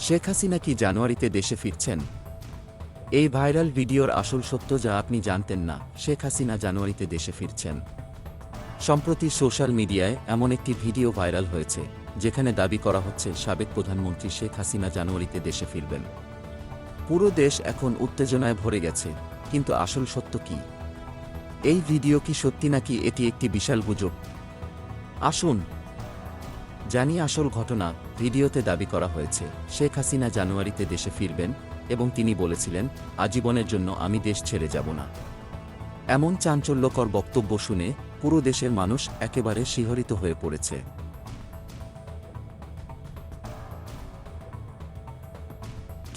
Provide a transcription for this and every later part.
শেখ হাসিনা কি জানুয়ারিতে দেশে ফিরছেন? এই ভাইরাল ভিডিওর আসল সত্য যা আপনি জানতেন না, শেখ হাসিনা জানুয়ারিতে দেশে ফিরছেন। সম্প্রতি সোশ্যাল মিডিয়ায় এমন একটি ভিডিও ভাইরাল হয়েছে যেখানে দাবি করা হচ্ছে সাবেক প্রধানমন্ত্রী শেখ হাসিনা জানুয়ারিতে দেশে ফিরবেন। পুরো দেশ এখন উত্তেজনায় ভরে গেছে, কিন্তু আসল সত্য কি? এই ভিডিও কি সত্যি নাকি এটি একটি বিশাল গুজব? আসুন জানি আসল ঘটনা। ভিডিওতে দাবি করা হয়েছে শেখ হাসিনা জানুয়ারিতে দেশে ফিরবেন এবং তিনি বলেছিলেন, আজীবনের জন্য আমি দেশ ছেড়ে যাব না। এমন চাঞ্চল্যকর বক্তব্য শুনে পুরো দেশের মানুষ একেবারে শিহরিত হয়ে পড়েছে।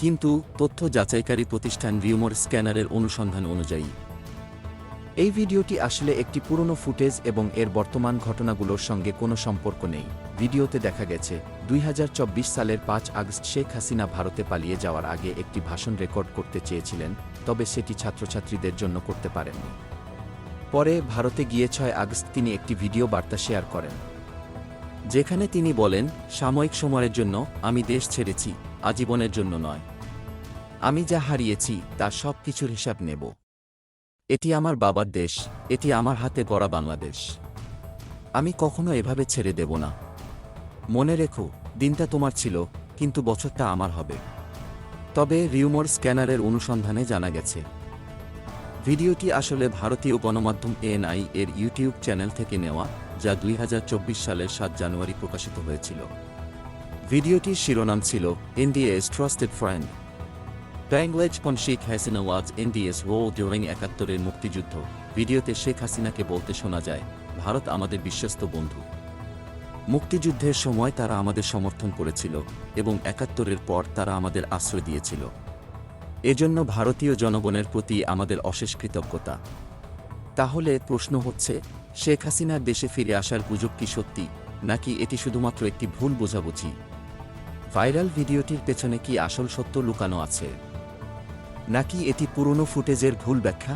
কিন্তু তথ্য যাচাইকারী প্রতিষ্ঠান রিউমার স্ক্যানারের অনুসন্ধান অনুযায়ী এই ভিডিওটি আসলে একটি পুরনো ফুটেজ এবং এর বর্তমান ঘটনাগুলোর সঙ্গে কোনো সম্পর্ক নেই। ভিডিওতে দেখা গেছে 2024 সালের 5 আগস্ট শেখ হাসিনা ভারতে পালিয়ে যাওয়ার আগে একটি ভাষণ রেকর্ড করতে চেয়েছিলেন, তবে সেটি ছাত্রছাত্রীদের জন্য করতে পারেননি। পরে ভারতে গিয়ে 6 আগস্ট তিনি একটি ভিডিও বার্তা শেয়ার করেন, যেখানে তিনি বলেন, সাময়িক সময়ের জন্য আমি দেশ ছেড়েছি, আজীবনের জন্য নয়। আমি যা হারিয়েছি তার সব কিছুর হিসাব নেব। এটি আমার বাবার দেশ, এটি আমার হাতে গড়া বাংলাদেশ। আমি কখনো এভাবে ছেড়ে দেব না। মনে রেখো, দিনটা তোমার ছিল, কিন্তু বছরটা আমার হবে। তবে রিউমার স্ক্যানারের অনুসন্ধানে জানা গেছে ভিডিওটি আসলে ভারতীয় গণমাধ্যম এএনআই এর ইউটিউব চ্যানেল থেকে নেওয়া, যা 2024 সালের 7 জানুয়ারি প্রকাশিত হয়েছিল। ভিডিওটির শিরোনাম ছিল ইন্ডিয়া's ট্রাস্টেড ফ্রেন্ড, বাংলাদেশ পন শেখ হাসিনা ওয়াজ ইন্ডিয়া's রোল ডিউরিং 71-এর মুক্তিযুদ্ধ। ভিডিওতে শেখ হাসিনাকে বলতে শোনা যায়, ভারত আমাদের বিশ্বস্ত বন্ধু। মুক্তিযুদ্ধের সময় তারা আমাদের সমর্থন করেছিল এবং 71-এর পর তারা আমাদের আশ্রয় দিয়েছিল। এজন্য ভারতীয় জনগণের প্রতি আমাদের অশেষ কৃতজ্ঞতা। তাহলে প্রশ্ন হচ্ছে, শেখ হাসিনার দেশে ফিরে আসার গুজব কি সত্যি, নাকি এটি শুধুমাত্র একটি ভুল বোঝাবুঝি? ভাইরাল ভিডিওটির পেছনে কি আসল সত্য লুকানো আছে, নাকি এটি পুরনো ফুটেজের ভুল ব্যাখ্যা?